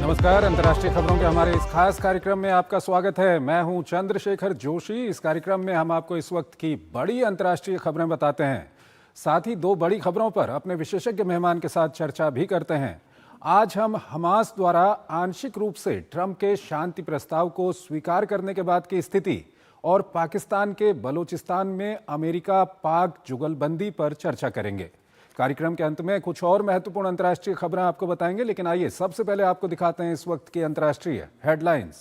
नमस्कार। अंतर्राष्ट्रीय खबरों के हमारे इस खास कार्यक्रम में आपका स्वागत है। मैं हूं चंद्रशेखर जोशी। इस कार्यक्रम में हम आपको इस वक्त की बड़ी अंतर्राष्ट्रीय खबरें बताते हैं, साथ ही दो बड़ी खबरों पर अपने विशेषज्ञ मेहमान के साथ चर्चा भी करते हैं। आज हम हमास द्वारा आंशिक रूप से ट्रंप के शांति प्रस्ताव को स्वीकार करने के बाद की स्थिति और पाकिस्तान के बलूचिस्तान में अमेरिका पाक जुगलबंदी पर चर्चा करेंगे। कार्यक्रम के अंत में कुछ और महत्वपूर्ण अंतर्राष्ट्रीय खबरें आपको बताएंगे, लेकिन आइए सबसे पहले आपको दिखाते हैं इस वक्त की अंतर्राष्ट्रीय हेडलाइंस।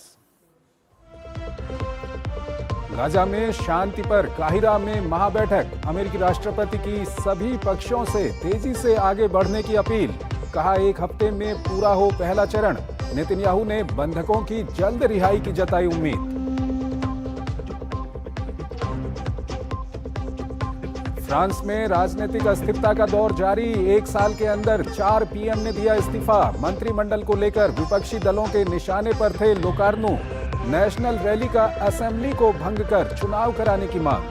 गाजा में शांति पर काहिरा में महाबैठक। अमेरिकी राष्ट्रपति की सभी पक्षों से तेजी से आगे बढ़ने की अपील। कहा 1 हफ्ते में पूरा हो पहला चरण। नेतन्याहू ने बंधकों की जल्द रिहाई की जताई उम्मीद। फ्रांस में राजनीतिक अस्थिरता का दौर जारी। 1 साल के अंदर 4 पीएम ने दिया इस्तीफा। मंत्रिमंडल को लेकर विपक्षी दलों के निशाने पर थे लोकार्नो। नेशनल रैली का असेंबली को भंग कर चुनाव कराने की मांग।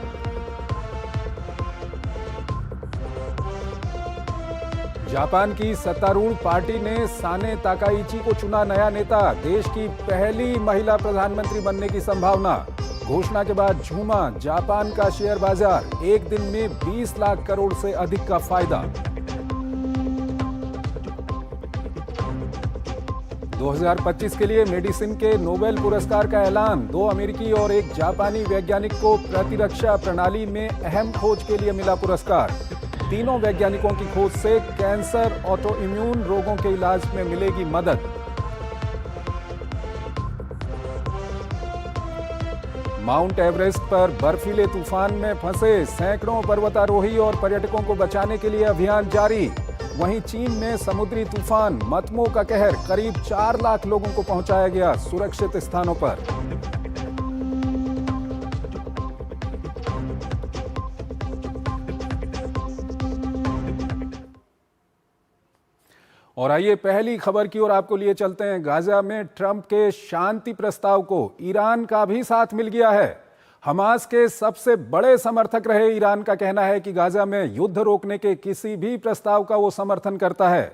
जापान की सत्तारूढ़ पार्टी ने साने ताकाइची को चुना नया नेता। देश की पहली महिला प्रधानमंत्री बनने की संभावना। घोषणा के बाद झूमा जापान का शेयर बाजार। एक दिन में 20 लाख करोड़ से अधिक का फायदा। 2025 के लिए मेडिसिन के नोबेल पुरस्कार का ऐलान। 2 अमेरिकी और 1 जापानी वैज्ञानिक को प्रतिरक्षा प्रणाली में अहम खोज के लिए मिला पुरस्कार। तीनों वैज्ञानिकों की खोज से कैंसर, ऑटो इम्यून रोगों के इलाज में मिलेगी मदद। माउंट एवरेस्ट पर बर्फीले तूफान में फंसे सैकड़ों पर्वतारोही और पर्यटकों को बचाने के लिए अभियान जारी। वहीं चीन में समुद्री तूफान मतमो का कहर। करीब 4 लाख लोगों को पहुंचाया गया सुरक्षित स्थानों पर। और आइए पहली खबर की ओर आपको लिए चलते हैं। गाजा में ट्रंप के शांति प्रस्ताव को ईरान का भी साथ मिल गया है। हमास के सबसे बड़े समर्थक रहे ईरान का कहना है कि गाजा में युद्ध रोकने के किसी भी प्रस्ताव का वो समर्थन करता है।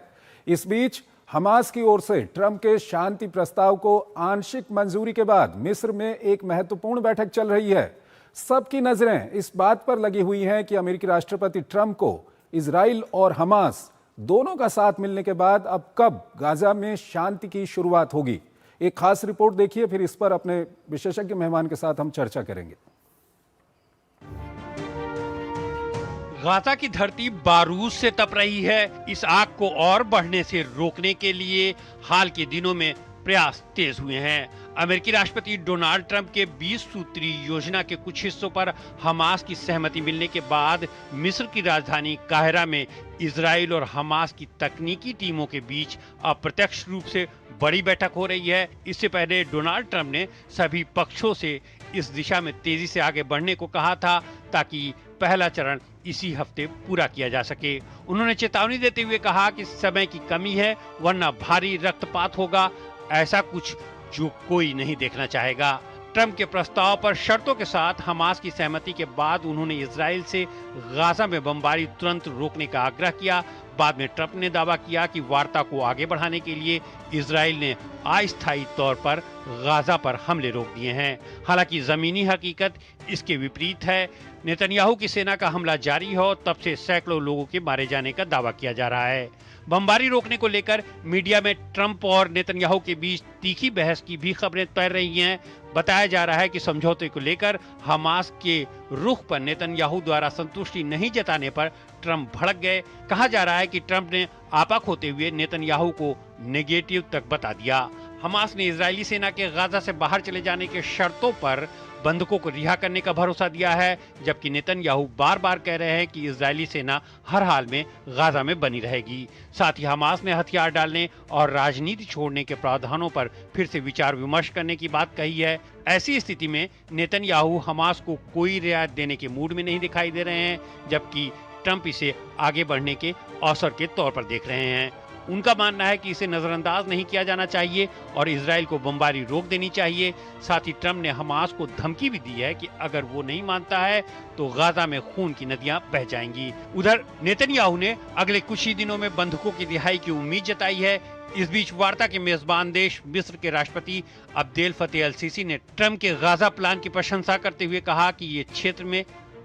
इस बीच हमास की ओर से ट्रंप के शांति प्रस्ताव को आंशिक मंजूरी के बाद मिस्र में एक महत्वपूर्ण बैठक चल रही है। सबकी नजरें इस बात पर लगी हुई हैं कि अमेरिकी राष्ट्रपति ट्रंप को इजराइल और हमास दोनों का साथ मिलने के बाद अब कब गाजा में शांति की शुरुआत होगी। एक खास रिपोर्ट देखिए, फिर इस पर अपने विशेषज्ञ मेहमान के साथ हम चर्चा करेंगे। गाजा की धरती बारूद से तप रही है। इस आग को और बढ़ने से रोकने के लिए हाल के दिनों में प्रयास तेज हुए हैं। अमेरिकी राष्ट्रपति डोनाल्ड ट्रंप के 20 सूत्री योजना के कुछ हिस्सों पर हमास की सहमति मिलने के बाद मिस्र की राजधानी काहिरा में इजराइल और हमास की तकनीकी टीमों के बीच अप्रत्यक्ष रूप से बड़ी बैठक हो रही है। इससे पहले डोनाल्ड ट्रंप ने सभी पक्षों से इस दिशा में तेजी से आगे बढ़ने को कहा था ताकि पहला चरण इसी हफ्ते पूरा किया जा सके। उन्होंने चेतावनी देते हुए कहा कि समय की कमी है, वरना भारी रक्तपात होगा। ऐसा कुछ जो कोई नहीं देखना चाहेगा। ट्रंप के प्रस्ताव पर शर्तों के साथ हमास की सहमति के बाद उन्होंने इजराइल से गाजा में बमबारी तुरंत रोकने का आग्रह किया। बाद में ट्रंप ने दावा किया कि वार्ता को आगे बढ़ाने के लिए इजराइल ने अस्थायी तौर पर गाजा पर हमले रोक दिए हैं। हालांकि जमीनी हकीकत इसके विपरीत है। नेतन्याहू की सेना का हमला जारी हो तब से सैकड़ों लोगों के मारे जाने का दावा किया जा रहा है। बमबारी रोकने को लेकर मीडिया में ट्रंप और नेतन्याहू के बीच तीखी बहस की भी खबरें तैर रही हैं। बताया जा रहा है कि समझौते को लेकर हमास के रुख पर नेतन्याहू द्वारा संतुष्टि नहीं जताने पर ट्रंप भड़क गए। कहा जा रहा है कि ट्रंप ने आपा खोते हुए नेतन्याहू को नेगेटिव तक बता दिया। हमास ने इजरायली सेना के गाजा से बाहर चले जाने के शर्तों पर बंधकों को रिहा करने का भरोसा दिया है, जबकि नेतन्याहू बार बार कह रहे हैं कि इजरायली सेना हर हाल में गाजा में बनी रहेगी। साथ ही हमास ने हथियार डालने और राजनीति छोड़ने के प्रावधानों पर फिर से विचार विमर्श करने की बात कही है। ऐसी स्थिति में नेतन्याहू हमास को कोई रियायत देने के मूड में नहीं दिखाई दे रहे हैं, जबकि ट्रंप इसे आगे बढ़ने के अवसर के तौर पर देख रहे हैं। उनका मानना है कि इसे नजरअंदाज नहीं किया जाना चाहिए और इजराइल को बमबारी रोक देनी चाहिए। साथ ही ट्रंप ने हमास को धमकी भी दी है कि अगर वो नहीं मानता है तो गाजा में खून की नदियां बह जाएंगी। उधर नेतन्याहू ने अगले कुछ ही दिनों में बंधकों की रिहाई की उम्मीद जताई है। इस बीच वार्ता के मेजबान देश मिस्र के राष्ट्रपति अब्देल फतेह अल सीसी ने ट्रंप के गाजा प्लान की प्रशंसा करते हुए कहा कि ये क्षेत्र में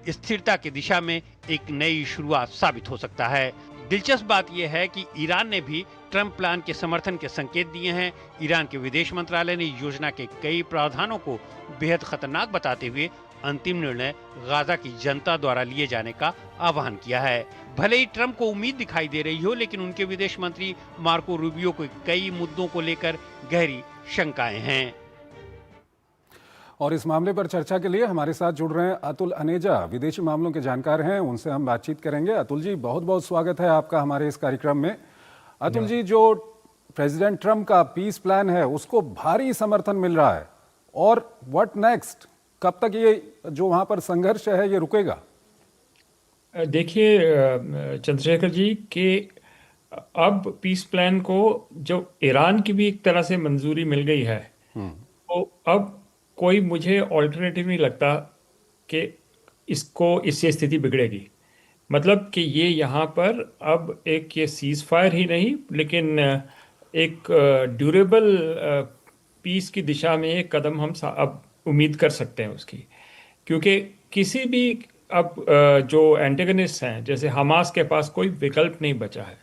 स्थिरता की दिशा में एक नई शुरुआत साबित हो सकता है। दिलचस्प बात यह है कि ईरान ने भी ट्रंप प्लान के समर्थन के संकेत दिए हैं। ईरान के विदेश मंत्रालय ने योजना के कई प्रावधानों को बेहद खतरनाक बताते हुए अंतिम निर्णय गाजा की जनता द्वारा लिए जाने का आह्वान किया है। भले ही ट्रंप को उम्मीद दिखाई दे रही हो, लेकिन उनके विदेश मंत्री मार्को रूबियो को कई मुद्दों को लेकर गहरी शंकाएं हैं। और इस मामले पर चर्चा के लिए हमारे साथ जुड़ रहे हैं अतुल अनेजा, विदेशी मामलों के जानकार हैं, उनसे हम बातचीत करेंगे। अतुल जी, बहुत बहुत स्वागत है आपका हमारे इस कार्यक्रम में। अतुल जी, जो प्रेसिडेंट ट्रंप का पीस प्लान है उसको भारी समर्थन मिल रहा है, और व्हाट नेक्स्ट? कब तक ये जो वहां पर संघर्ष है ये रुकेगा? देखिए चंद्रशेखर जी, कि अब पीस प्लान को जो ईरान की भी एक तरह से मंजूरी मिल गई है, तो अब कोई मुझे ऑल्टरनेटिव नहीं लगता कि इससे स्थिति बिगड़ेगी। मतलब कि ये यहाँ पर अब एक ये सीज फायर ही नहीं, लेकिन एक ड्यूरेबल पीस की दिशा में एक कदम हम अब उम्मीद कर सकते हैं उसकी। क्योंकि किसी भी अब जो एंटेगनिस्ट हैं, जैसे हमास के पास कोई विकल्प नहीं बचा है।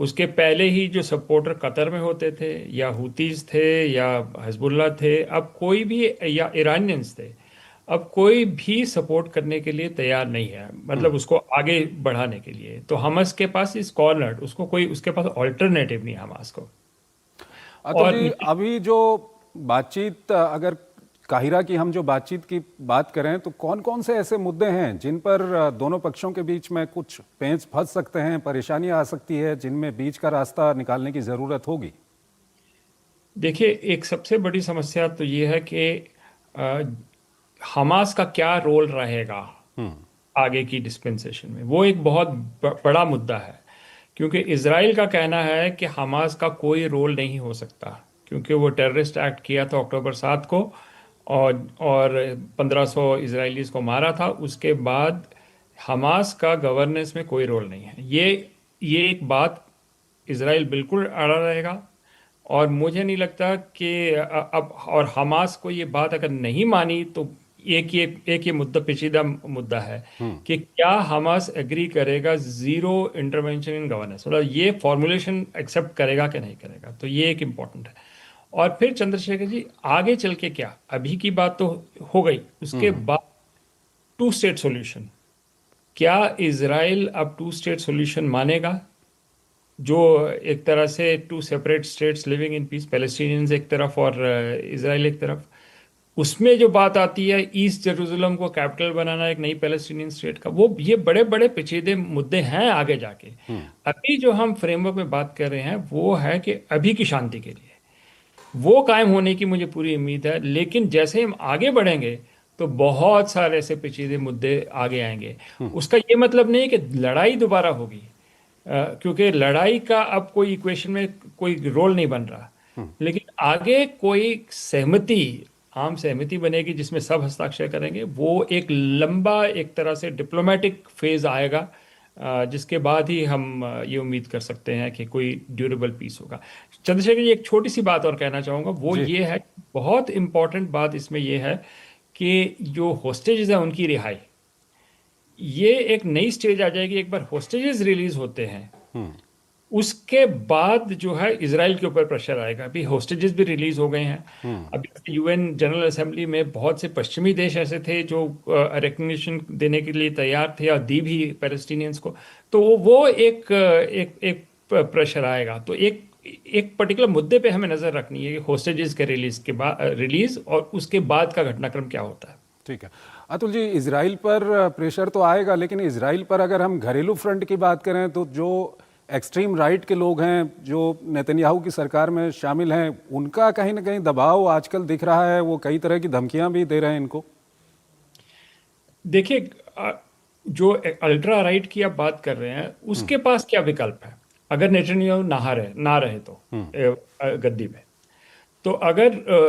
उसके पहले ही जो सपोर्टर कतर में होते थे, या हुतीज थे, या हिजबुल्लाह थे, अब कोई भी, या ईरानियंस थे, अब कोई भी सपोर्ट करने के लिए तैयार नहीं है, मतलब उसको आगे बढ़ाने के लिए। तो हमास के पास इस कॉर्नर, उसको कोई, उसके पास ऑल्टरनेटिव नहीं है हमास को। और अभी जो बातचीत, अगर काहिरा की हम जो बातचीत की बात करें, तो कौन कौन से ऐसे मुद्दे हैं जिन पर दोनों पक्षों के बीच में कुछ पेंच फंस सकते हैं, परेशानियां आ सकती है, जिनमें बीच का रास्ता निकालने की जरूरत होगी? देखिए, एक सबसे बड़ी समस्या तो ये है कि हमास का क्या रोल रहेगा आगे की डिस्पेंसेशन में, वो एक बहुत बड़ा मुद्दा है। क्योंकि इजराइल का कहना है कि हमास का कोई रोल नहीं हो सकता, क्योंकि वो टेररिस्ट एक्ट किया था अक्टूबर 7 को, और 1500 इजरायलीज को मारा था। उसके बाद हमास का गवर्नेंस में कोई रोल नहीं है। ये एक बात इजराइल बिल्कुल अड़ा रहेगा, और मुझे नहीं लगता कि अब, और हमास को ये बात अगर नहीं मानी तो एक ये मुद्दा, पेचीदा मुद्दा है कि क्या हमास एग्री करेगा जीरो इंटरवेंशन इन गवर्नेंस, मतलब ये फॉर्मुलेशन एक्सेप्ट करेगा कि नहीं करेगा। तो ये एक इम्पॉर्टेंट है। और फिर चंद्रशेखर जी, आगे चल के क्या, अभी की बात तो हो गई, उसके बाद टू स्टेट सॉल्यूशन, क्या इजराइल अब टू स्टेट सॉल्यूशन मानेगा? जो एक तरह से two separate states living in peace, Palestinians एक तरफ और इजराइल एक तरफ। उसमें जो बात आती है ईस्ट जेरूसलम को कैपिटल बनाना एक नई पैलेस्टीनियन स्टेट का, वो ये बड़े बड़े पेचीदे मुद्दे हैं आगे जाके। अभी जो हम फ्रेमवर्क में बात कर रहे हैं वो है कि अभी की शांति के लिए वो कायम होने की मुझे पूरी उम्मीद है। लेकिन जैसे हम आगे बढ़ेंगे तो बहुत सारे ऐसे पेचीदे मुद्दे आगे आएंगे। उसका ये मतलब नहीं है कि लड़ाई दोबारा होगी, क्योंकि लड़ाई का अब कोई इक्वेशन में कोई रोल नहीं बन रहा। लेकिन आगे कोई सहमति, आम सहमति बनेगी जिसमें सब हस्ताक्षर करेंगे। वो एक लंबा, एक तरह से डिप्लोमेटिक फेज आएगा, जिसके बाद ही हम ये उम्मीद कर सकते हैं कि कोई ड्यूरेबल पीस होगा। चंद्रशेखर जी, एक छोटी सी बात और कहना चाहूँगा, वो ये है, बहुत इंपॉर्टेंट बात इसमें ये है कि जो होस्टेजेस हैं उनकी रिहाई, ये एक नई स्टेज आ जाएगी। एक बार होस्टेजेस रिलीज होते हैं, उसके बाद जो है इजराइल के ऊपर प्रेशर आएगा। अभी होस्टेजेस भी रिलीज हो गए हैं। अभी यूएन जनरल असेंबली में बहुत से पश्चिमी देश ऐसे थे जो रिकग्निशन देने के लिए तैयार थे, और दी भी पैलेस्टीनियंस को। तो वो एक प्रेशर आएगा। तो एक पर्टिकुलर मुद्दे पे हमें नजर रखनी है, होस्टेजेस के रिलीज और उसके बाद का घटनाक्रम क्या होता है। ठीक है अतुल जी, इजराइल पर प्रेशर तो आएगा, लेकिन इजराइल पर अगर हम घरेलू फ्रंट की बात करें तो जो एक्सट्रीम राइट के लोग हैं जो नेतन्याहू की सरकार में शामिल हैं, उनका कहीं ना कहीं दबाव आजकल दिख रहा है। वो कई तरह की धमकियां भी दे रहे हैं इनको। देखिए, जो अल्ट्रा राइट की आप बात कर रहे हैं, उसके पास क्या विकल्प है अगर नेतन्याहू ना रहे तो गद्दी में? तो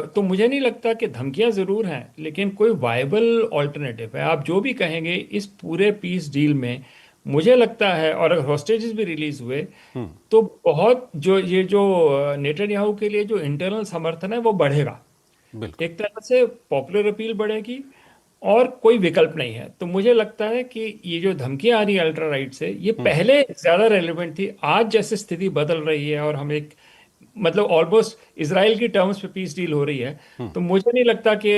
तो मुझे नहीं लगता कि धमकियां जरूर हैं, लेकिन कोई वायबल ऑल्टरनेटिव है। आप जो भी कहेंगे, इस पूरे पीस डील में मुझे लगता है, और अगर हॉस्टेजेस भी रिलीज हुए तो बहुत जो नेतन्याहू के लिए जो इंटरनल समर्थन है वो बढ़ेगा। बिल्कुल। एक तरह से पॉपुलर अपील बढ़ेगी और कोई विकल्प नहीं है। तो मुझे लगता है कि ये जो धमकियां आ रही है अल्ट्रा राइट से, ये पहले ज्यादा रेलेवेंट थी। आज जैसे स्थिति बदल रही है और हम एक मतलब ऑलमोस्ट इजराइल की टर्म्स पे पीस डील हो रही है, तो मुझे नहीं लगता कि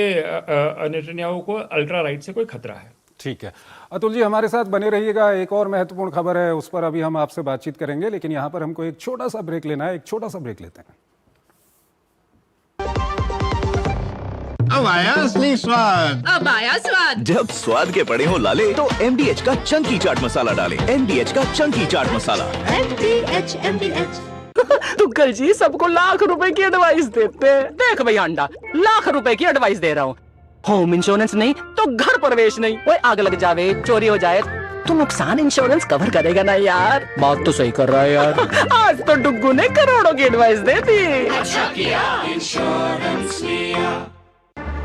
नेतन्याहू को अल्ट्रा राइट से कोई खतरा है। ठीक है, अतुल जी हमारे साथ बने रहिएगा। एक और महत्वपूर्ण खबर है, उस पर अभी हम आपसे बातचीत करेंगे, लेकिन यहाँ पर हमको एक छोटा सा ब्रेक लेना है। एक छोटा सा ब्रेक लेते हैं। अब आया असली स्वाद। अब आया स्वाद। जब स्वाद के पड़े हो लाले तो MDH का चंकी चाट मसाला डालें। MDH का चंकी चाट मसाला। MDH। तुक्कल जी सबको लाख रुपए की एडवाइस देते हैं। देख भाई अंडा, लाख रुपए की एडवाइस दे रहा हूँ। होम इंश्योरेंस नहीं तो घर प्रवेश नहीं। कोई आग लग जावे, चोरी हो जाए तो नुकसान इंश्योरेंस कवर करेगा ना यार। बात तो सही कर रहा है यार। आज तो डुग्गू ने करोड़ों की एडवाइस दे दी। अच्छा किया इंश्योरेंस लिया।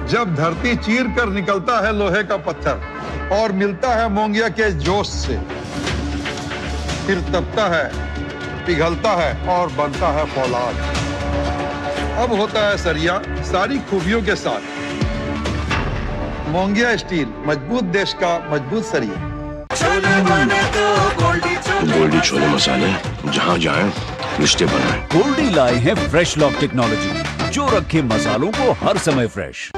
जब धरती चीर कर निकलता है लोहे का पत्थर और मिलता है मोंगिया के जोश से, फिर तपता है, पिघलता है और बनता है फौलाद। अब होता है सरिया सारी खूबियों के साथ। मोंगिया स्टील, मजबूत देश का मजबूत सरिया। गोल्डी छोले मसाले, जहाँ जाए रिश्ते बनाए। गोल्डी लाए हैं फ्रेश लॉक टेक्नोलॉजी, जो रखे मसालों को हर समय फ्रेश।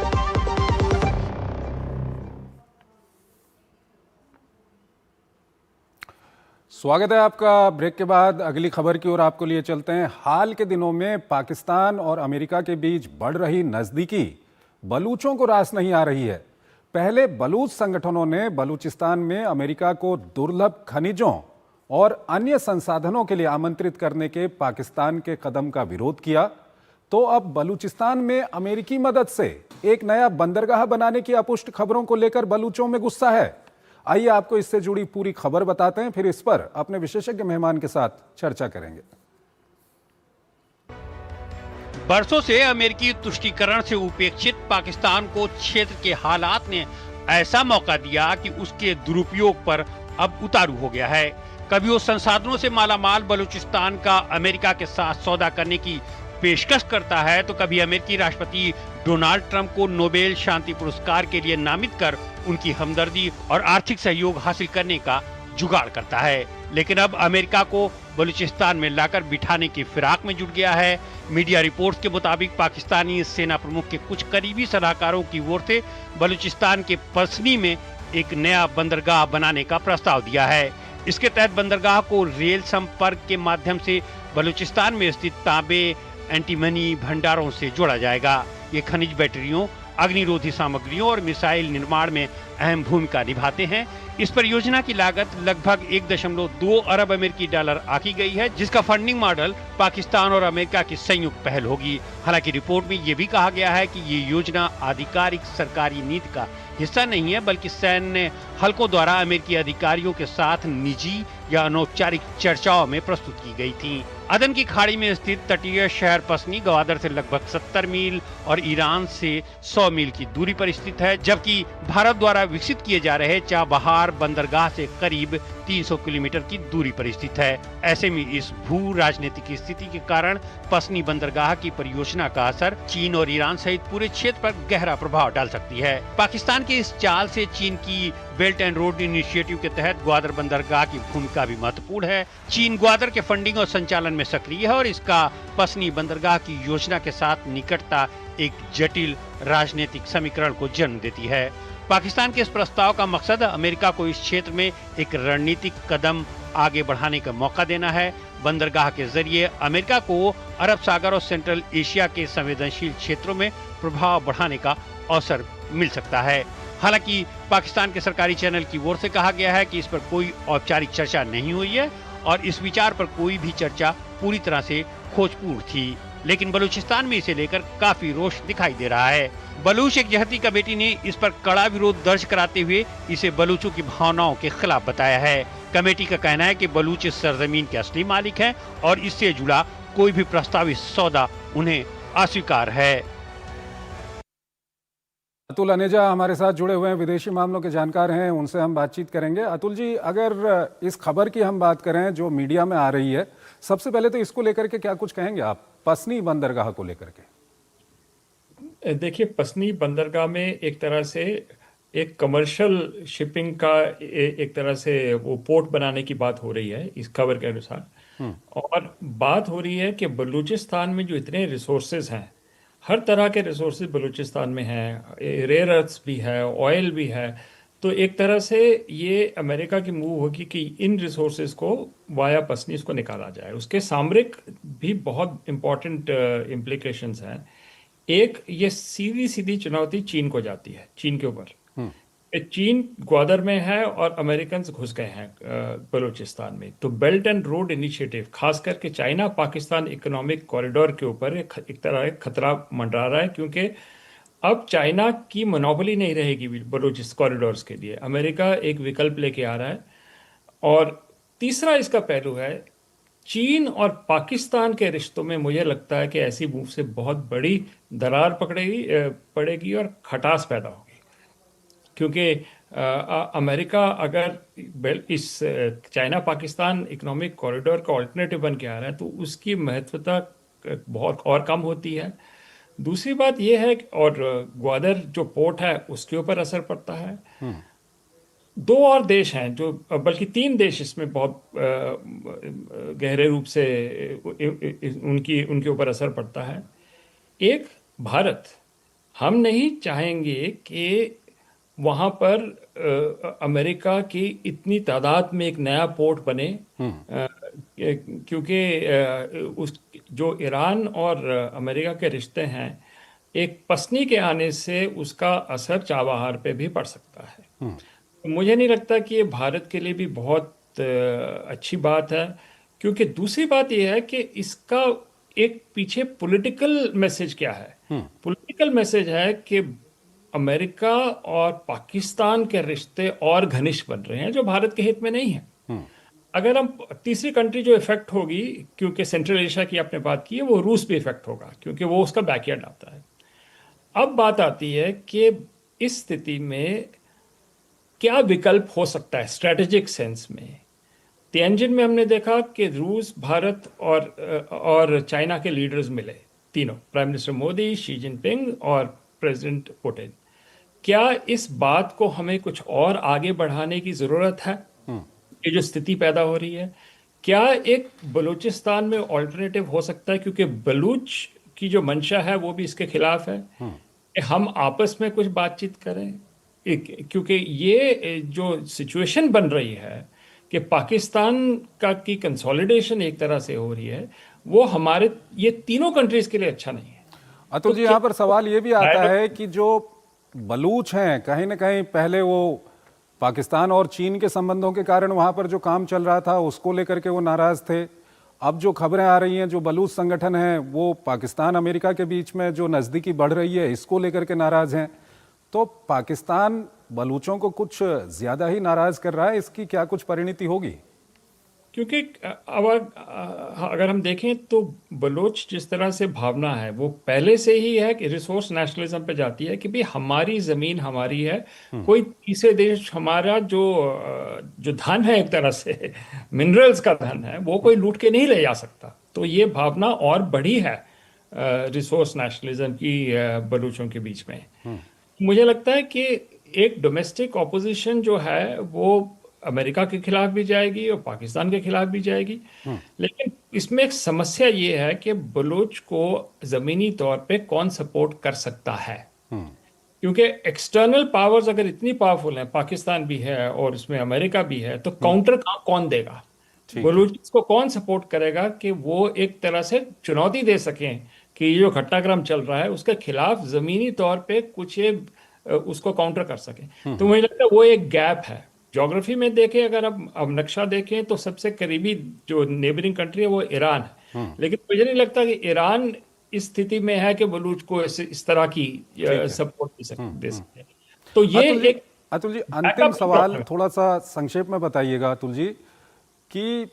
स्वागत है आपका। ब्रेक के बाद अगली खबर की ओर आपको लिए चलते हैं। हाल के दिनों में पाकिस्तान और अमेरिका के बीच बढ़ रही नजदीकी बलूचों को रास नहीं आ रही है। पहले बलूच संगठनों ने बलूचिस्तान में अमेरिका को दुर्लभ खनिजों और अन्य संसाधनों के लिए आमंत्रित करने के पाकिस्तान के कदम का विरोध किया, तो अब बलूचिस्तान में अमेरिकी मदद से एक नया बंदरगाह बनाने की अपुष्ट खबरों को लेकर बलूचों में गुस्सा है। आइए आपको इससे जुड़ी पूरी खबर बताते हैं, फिर इस पर अपने विशेषज्ञ मेहमान के साथ चर्चा करेंगे। बरसों से अमेरिकी तुष्टीकरण से उपेक्षित पाकिस्तान को क्षेत्र के हालात ने ऐसा मौका दिया कि उसके दुरुपयोग पर अब उतारू हो गया है। कभी वो संसाधनों से मालामाल बलूचिस्तान का अमेरिका के साथ सौदा करने की पेशकश करता है, तो कभी अमेरिकी राष्ट्रपति डोनाल्ड ट्रंप को नोबेल शांति पुरस्कार के लिए नामित कर उनकी हमदर्दी और आर्थिक सहयोग हासिल करने का जुगाड़ करता है। लेकिन अब अमेरिका को बलूचिस्तान में लाकर बिठाने की फिराक में जुट गया है। मीडिया रिपोर्ट्स के मुताबिक पाकिस्तानी सेना प्रमुख के कुछ करीबी सलाहकारों की ओर से बलूचिस्तान के पसनी में एक नया बंदरगाह बनाने का प्रस्ताव दिया है। इसके तहत बंदरगाह को रेल संपर्क के माध्यम से बलूचिस्तान में स्थित तांबे एंटीमनी भंडारों से जोड़ा जाएगा। ये खनिज बैटरियों, अग्निरोधी सामग्रियों और मिसाइल निर्माण में अहम भूमिका निभाते हैं। इस परियोजना की लागत लगभग 1.2 अरब अमेरिकी डॉलर आकी गई है, जिसका फंडिंग मॉडल पाकिस्तान और अमेरिका की संयुक्त पहल होगी। हालांकि रिपोर्ट में ये भी कहा गया है कि ये योजना आधिकारिक सरकारी नीति का हिस्सा नहीं है, बल्कि सैन्य हलकों द्वारा अमेरिकी अधिकारियों के साथ निजी या अनौपचारिक चर्चाओं में प्रस्तुत की गई थी। अदन की खाड़ी में स्थित तटीय शहर पसनी ग्वादर से लगभग 70 मील और ईरान से 100 मील की दूरी पर स्थित है, जबकि भारत द्वारा विकसित किए जा रहे चाबहार बंदरगाह से करीब 300 किलोमीटर की दूरी पर स्थित है। ऐसे में इस भू राजनीतिक स्थिति के कारण पसनी बंदरगाह की परियोजना का असर चीन और ईरान सहित पूरे क्षेत्र पर गहरा प्रभाव डाल सकती है। पाकिस्तान के इस चाल से चीन की बेल्ट एंड रोड इनिशिएटिव के तहत ग्वादर बंदरगाह की भूमिका भी महत्वपूर्ण है। चीन ग्वादर के फंडिंग और संचालन में सक्रिय है और इसका पसनी बंदरगाह की योजना के साथ निकटता एक जटिल राजनीतिक समीकरण को जन्म देती है। पाकिस्तान के इस प्रस्ताव का मकसद अमेरिका को इस क्षेत्र में एक रणनीतिक कदम आगे बढ़ाने का मौका देना है। बंदरगाह के जरिए अमेरिका को अरब सागर और सेंट्रल एशिया के संवेदनशील क्षेत्रों में प्रभाव बढ़ाने का अवसर मिल सकता है। हालांकि पाकिस्तान के सरकारी चैनल की ओर से कहा गया है कि इस पर कोई औपचारिक चर्चा नहीं हुई है और इस विचार पर कोई भी चर्चा पूरी तरह से खोजपूर्ण थी, लेकिन बलूचिस्तान में इसे लेकर काफी रोष दिखाई दे रहा है। बलूच एकजहती कमेटी ने इस पर कड़ा विरोध दर्ज कराते हुए इसे बलूचों की भावनाओं के खिलाफ बताया है। कमेटी का कहना है कि बलूच इस सरजमीन के असली मालिक हैं और इससे जुड़ा कोई भी प्रस्तावित सौदा उन्हें अस्वीकार है। अतुल अनेजा हमारे साथ जुड़े हुए हैं, विदेशी मामलों के जानकार हैं, उनसे हम बातचीत करेंगे। अतुल जी, अगर इस खबर की हम बात करें जो मीडिया में आ रही है, सबसे पहले तो इसको लेकर के क्या कुछ कहेंगे आप, पसनी बंदरगाह को लेकर के? देखिए, पसनी बंदरगाह में एक तरह से एक कमर्शियल शिपिंग का एक तरह से वो पोर्ट बनाने की बात हो रही है इस खबर के अनुसार। और बात हो रही है कि बलूचिस्तान में जो इतने रिसोर्सेज हैं, हर तरह के रिसोर्सेज बलूचिस्तान में हैं, रेयर अर्थ्स भी है, ऑयल भी है, तो एक तरह से ये अमेरिका की मूव होगी कि इन रिसोर्सेज को वाया पसनी इसको निकाला जाए। उसके सामरिक भी बहुत इंपॉर्टेंट इम्प्लीकेशंस हैं। एक, ये सीधी सीधी चुनौती चीन को जाती है, चीन के ऊपर। चीन ग्वादर में है और अमेरिकन घुस गए हैं बलूचिस्तान में, तो बेल्ट एंड रोड इनिशिएटिव, खास करके चाइना पाकिस्तान इकोनॉमिक कॉरिडोर के ऊपर एक तरह एक खतरा मंडरा रहा है, क्योंकि अब चाइना की मोनोपोली नहीं रहेगी बलूचिस कॉरिडोर्स के लिए। अमेरिका एक विकल्प लेके आ रहा है। और तीसरा इसका पहलू है, चीन और पाकिस्तान के रिश्तों में मुझे लगता है कि ऐसी मूव से बहुत बड़ी दरार पड़ेगी और खटास पैदा होगी, क्योंकि अमेरिका अगर इस चाइना पाकिस्तान इकोनॉमिक कॉरिडोर का ऑल्टरनेटिव बन के आ रहा है तो उसकी महत्वता बहुत और कम होती है। दूसरी बात यह है, और ग्वादर जो पोर्ट है उसके ऊपर असर पड़ता है। दो और देश हैं जो, बल्कि तीन देश इसमें बहुत गहरे रूप से उनके ऊपर असर पड़ता है। एक, भारत। हम नहीं चाहेंगे कि वहाँ पर अमेरिका की इतनी तादाद में एक नया पोर्ट बने, क्योंकि उस जो ईरान और अमेरिका के रिश्ते हैं, एक पसनी के आने से उसका असर चाबहार पे भी पड़ सकता है। मुझे नहीं लगता कि ये भारत के लिए भी बहुत अच्छी बात है, क्योंकि दूसरी बात यह है कि इसका एक पीछे पॉलिटिकल मैसेज क्या है। पॉलिटिकल मैसेज है कि अमेरिका और पाकिस्तान के रिश्ते और घनिष्ठ बन रहे हैं, जो भारत के हित में नहीं है। अगर हम तीसरी कंट्री जो इफेक्ट होगी, क्योंकि सेंट्रल एशिया की आपने बात की है, वो रूस भी इफेक्ट होगा, क्योंकि वो उसका बैकयार्ड आता है। अब बात आती है कि इस स्थिति में क्या विकल्प हो सकता है स्ट्रेटेजिक सेंस में। तियानजिन में हमने देखा कि रूस, भारत और चाइना के लीडर्स मिले, तीनों, prime minister Modi, Xi Jinping और प्रेसिडेंट पुतिन। क्या इस बात को हमें कुछ और आगे बढ़ाने की जरूरत है? ये जो स्थिति पैदा हो रही है, क्या एक बलूचिस्तान में ऑल्टरनेटिव हो सकता है? क्योंकि बलूच की जो मंशा है वो भी इसके खिलाफ है कि हम आपस में कुछ बातचीत करें, क्योंकि ये जो सिचुएशन बन रही है कि पाकिस्तान की कंसोलिडेशन एक तरह से हो रही है, वो हमारे ये तीनों कंट्रीज के लिए अच्छा नहीं है। अतुल जी, यहाँ पर सवाल ये भी आता है कि जो बलूच हैं, कहीं ना कहीं पहले वो पाकिस्तान और चीन के संबंधों के कारण वहाँ पर जो काम चल रहा था उसको लेकर के वो नाराज थे। अब जो खबरें आ रही हैं, जो बलूच संगठन है वो पाकिस्तान अमेरिका के बीच में जो नज़दीकी बढ़ रही है इसको लेकर के नाराज हैं। तो पाकिस्तान बलूचों को कुछ ज़्यादा ही नाराज कर रहा है, इसकी क्या कुछ परिणति होगी? क्योंकि अगर हम देखें तो बलोच जिस तरह से भावना है वो पहले से ही है कि रिसोर्स नेशनलिज्म पे जाती है कि भाई हमारी ज़मीन हमारी है, कोई तीसरे देश हमारा जो धन है, एक तरह से मिनरल्स का धन है, वो कोई लूट के नहीं ले जा सकता। तो ये भावना और बढ़ी है रिसोर्स नेशनलिज्म की बलूचों के बीच में। मुझे लगता है कि एक डोमेस्टिक ऑपोजिशन जो है वो अमेरिका के खिलाफ भी जाएगी और पाकिस्तान के खिलाफ भी जाएगी, लेकिन इसमें एक समस्या ये है कि बलूच को जमीनी तौर पे कौन सपोर्ट कर सकता है, क्योंकि एक्सटर्नल पावर्स अगर इतनी पावरफुल हैं, पाकिस्तान भी है और उसमें अमेरिका भी है, तो काउंटर कौन देगा? बलूच को कौन सपोर्ट करेगा कि वो एक तरह से चुनौती दे सकें कि ये जो घटनाक्रम चल रहा है उसके खिलाफ जमीनी तौर पे कुछ उसको काउंटर कर सकें। तो मुझे लगता है वो एक गैप है। ज्योग्राफी में देखें, अगर अब नक्शा देखें तो सबसे करीबी जो नेबरिंग कंट्री है वो ईरान है, लेकिन मुझे नहीं लगता कि ईरान इस स्थिति में है कि बलूच को इस तरह की सपोर्ट दे सके। तो ये अतुल जी, अंतिम सवाल थोड़ा सा संक्षेप में बताइएगा अतुल जी, कि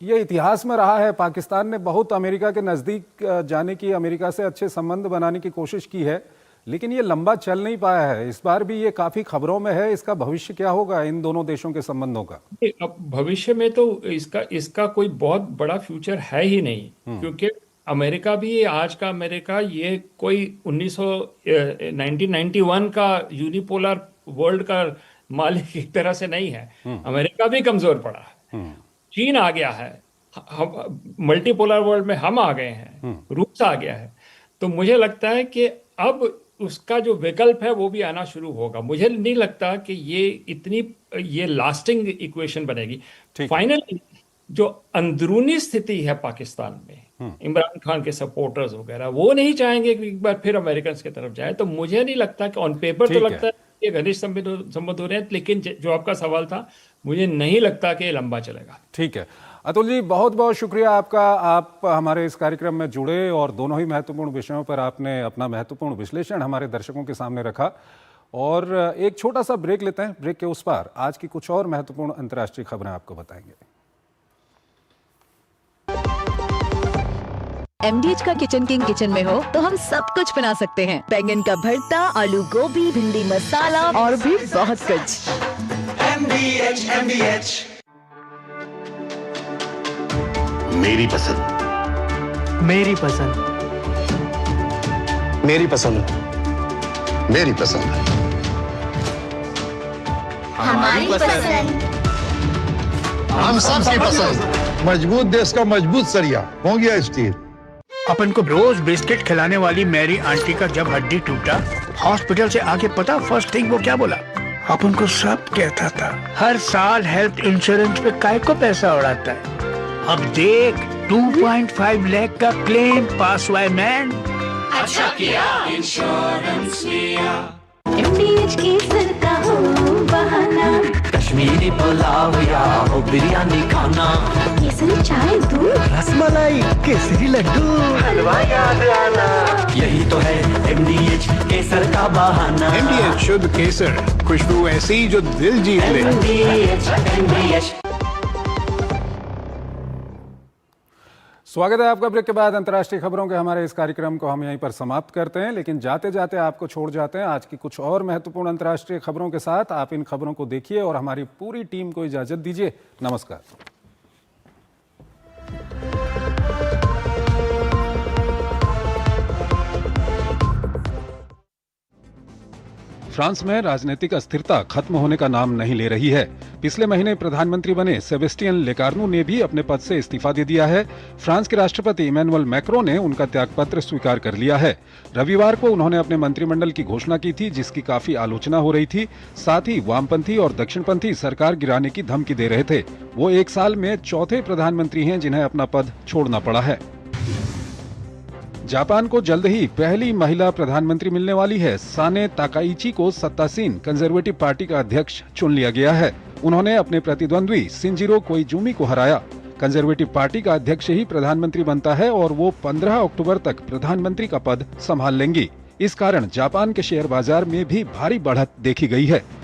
ये इतिहास में रहा है, पाकिस्तान ने बहुत अमेरिका के नज़दीक जाने की, अमेरिका से अच्छे संबंध बनाने की कोशिश की है, लेकिन ये लंबा चल नहीं पाया है। इस बार भी ये काफी खबरों में है। इसका भविष्य क्या होगा इन दोनों देशों के संबंधों का? अब भविष्य में तो इसका कोई बहुत बड़ा फ्यूचर है ही नहीं, क्योंकि अमेरिका भी, आज का अमेरिका, ये कोई 1991 का यूनिपोलर वर्ल्ड का मालिक एक तरह से नहीं है। अमेरिका भी कमजोर पड़ा है, चीन आ गया है, मल्टीपोलर वर्ल्ड में हम आ गए हैं, रूस आ गया है। तो मुझे लगता है कि अब उसका जो विकल्प है वो भी आना शुरू होगा। मुझे नहीं लगता कि ये लास्टिंग इक्वेशन बनेगी। फाइनली जो अंदरूनी स्थिति है पाकिस्तान में, इमरान खान के सपोर्टर्स वगैरह वो नहीं चाहेंगे कि एक बार फिर अमेरिकन की तरफ जाए। तो मुझे नहीं लगता कि ऑन पेपर तो लगता है ये घनिष्ठ संबंध हो रहे हैं, लेकिन जो आपका सवाल था, मुझे नहीं लगता कि ये लंबा चलेगा। ठीक है अतुल जी, बहुत बहुत शुक्रिया आपका। आप हमारे इस कार्यक्रम में जुड़े और दोनों ही महत्वपूर्ण विषयों पर आपने अपना महत्वपूर्ण विश्लेषण हमारे दर्शकों के सामने रखा। और एक छोटा सा ब्रेक लेते हैं। ब्रेक के उस पार आज की कुछ और महत्वपूर्ण अंतर्राष्ट्रीय खबरें आपको बताएंगे। MDH का किचन किंग किचन में हो तो हम सब कुछ बना सकते हैं। बैंगन का भरता, आलू गोभी, भिंडी मसाला और भी बहुत कुछ। MDH मेरी पसंद, मेरी पसंद, मेरी पसंद, मेरी पसंद, हमारी पसंद, हम सबकी पसंद। मजबूत देश का मजबूत सरिया मोंगिया स्टील। अपन को रोज बिस्किट खिलाने वाली मेरी आंटी का जब हड्डी टूटा, हॉस्पिटल से आके पता फर्स्ट थिंग वो क्या बोला? अपन को सब कहता था हर साल हेल्थ इंश्योरेंस पे काय को पैसा उड़ाता है। अब देख 2.5 लाख का क्लेम पास हुआ है मैन। अच्छा किया इंश्योरेंस लिया। MDH की सरका हो बहाना, कश्मीरी पुलाव या हो बिरयानी खाना, केसरी चाय दूध, रसमलाई, केसरी लड्डू, हलवा याद आना, यही तो है MDH केसर का बहाना। MDH शुद्ध केसर, खुशबू ऐसी जो दिल जीत ले। MDH स्वागत है आपका। ब्रेक के बाद अंतर्राष्ट्रीय खबरों के हमारे इस कार्यक्रम को हम यहीं पर समाप्त करते हैं, लेकिन जाते जाते आपको छोड़ जाते हैं आज की कुछ और महत्वपूर्ण अंतर्राष्ट्रीय खबरों के साथ। आप इन खबरों को देखिए और हमारी पूरी टीम को इजाजत दीजिए। नमस्कार। फ्रांस में राजनीतिक अस्थिरता खत्म होने का नाम नहीं ले रही है। पिछले महीने प्रधानमंत्री बने सेबेस्टियन लेकार्नू ने भी अपने पद से इस्तीफा दे दिया है। फ्रांस के राष्ट्रपति इमैनुअल मैक्रों ने उनका त्यागपत्र स्वीकार कर लिया है। रविवार को उन्होंने अपने मंत्रिमंडल की घोषणा की थी, जिसकी काफी आलोचना हो रही थी। साथ ही वामपंथी और दक्षिणपंथी सरकार गिराने की धमकी दे रहे थे। वो एक साल में चौथे प्रधानमंत्री हैं जिन्हें अपना पद छोड़ना पड़ा है। जापान को जल्द ही पहली महिला प्रधानमंत्री मिलने वाली है। साने ताकाइची को सत्तासीन कंजर्वेटिव पार्टी का अध्यक्ष चुन लिया गया है। उन्होंने अपने प्रतिद्वंद्वी शिंजिरो कोइजुमी को हराया। कंजर्वेटिव पार्टी का अध्यक्ष ही प्रधानमंत्री बनता है और वो 15 अक्टूबर तक प्रधानमंत्री का पद संभाल लेंगी। इस कारण जापान के शेयर बाजार में भी भारी बढ़त देखी गई है।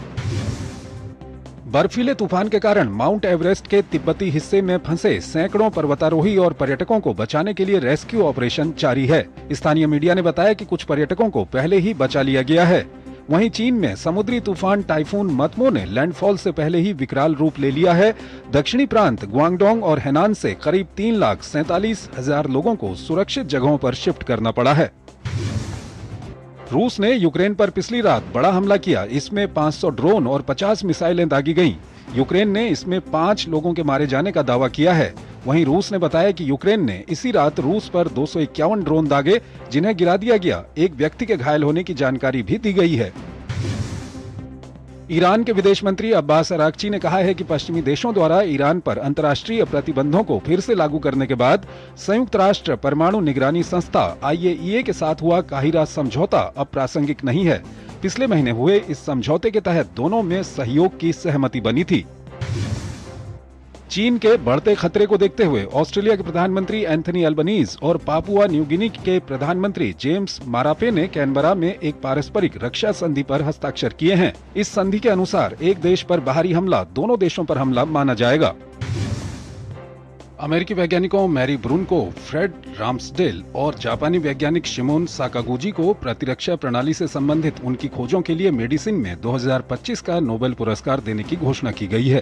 बर्फीले तूफान के कारण माउंट एवरेस्ट के तिब्बती हिस्से में फंसे सैकड़ों पर्वतारोही और पर्यटकों को बचाने के लिए रेस्क्यू ऑपरेशन जारी है। स्थानीय मीडिया ने बताया कि कुछ पर्यटकों को पहले ही बचा लिया गया है। वहीं चीन में समुद्री तूफान टाइफून मत्मो ने लैंडफॉल से पहले ही विकराल रूप ले लिया है। दक्षिणी प्रांत ग्वांगडोंग और हेनान से करीब 3,47,000 लोगों को सुरक्षित जगहों पर शिफ्ट करना पड़ा है। रूस ने यूक्रेन पर पिछली रात बड़ा हमला किया। इसमें 500 ड्रोन और 50 मिसाइलें दागी गईं। यूक्रेन ने इसमें 5 लोगों के मारे जाने का दावा किया है। वहीं रूस ने बताया कि यूक्रेन ने इसी रात रूस पर 251 ड्रोन दागे, जिन्हें गिरा दिया गया। एक व्यक्ति के घायल होने की जानकारी भी दी गई है। ईरान के विदेश मंत्री अब्बास अराक्ची ने कहा है कि पश्चिमी देशों द्वारा ईरान पर अंतर्राष्ट्रीय प्रतिबंधों को फिर से लागू करने के बाद संयुक्त राष्ट्र परमाणु निगरानी संस्था IAEA के साथ हुआ काहिरा समझौता अब प्रासंगिक नहीं है। पिछले महीने हुए इस समझौते के तहत दोनों में सहयोग की सहमति बनी थी। चीन के बढ़ते खतरे को देखते हुए ऑस्ट्रेलिया के प्रधानमंत्री एंथनी अल्बनीज और पापुआ न्यू गिनी के प्रधानमंत्री जेम्स मारापे ने कैनबरा में एक पारस्परिक रक्षा संधि पर हस्ताक्षर किए हैं। इस संधि के अनुसार एक देश पर बाहरी हमला दोनों देशों पर हमला माना जाएगा। अमेरिकी वैज्ञानिकों मैरी ब्रून को, फ्रेड राम्सडेल और जापानी वैज्ञानिक शिमोन साकागुची को प्रतिरक्षा प्रणाली से संबंधित उनकी खोजों के लिए मेडिसिन में 2025 का नोबेल पुरस्कार देने की घोषणा की गई है।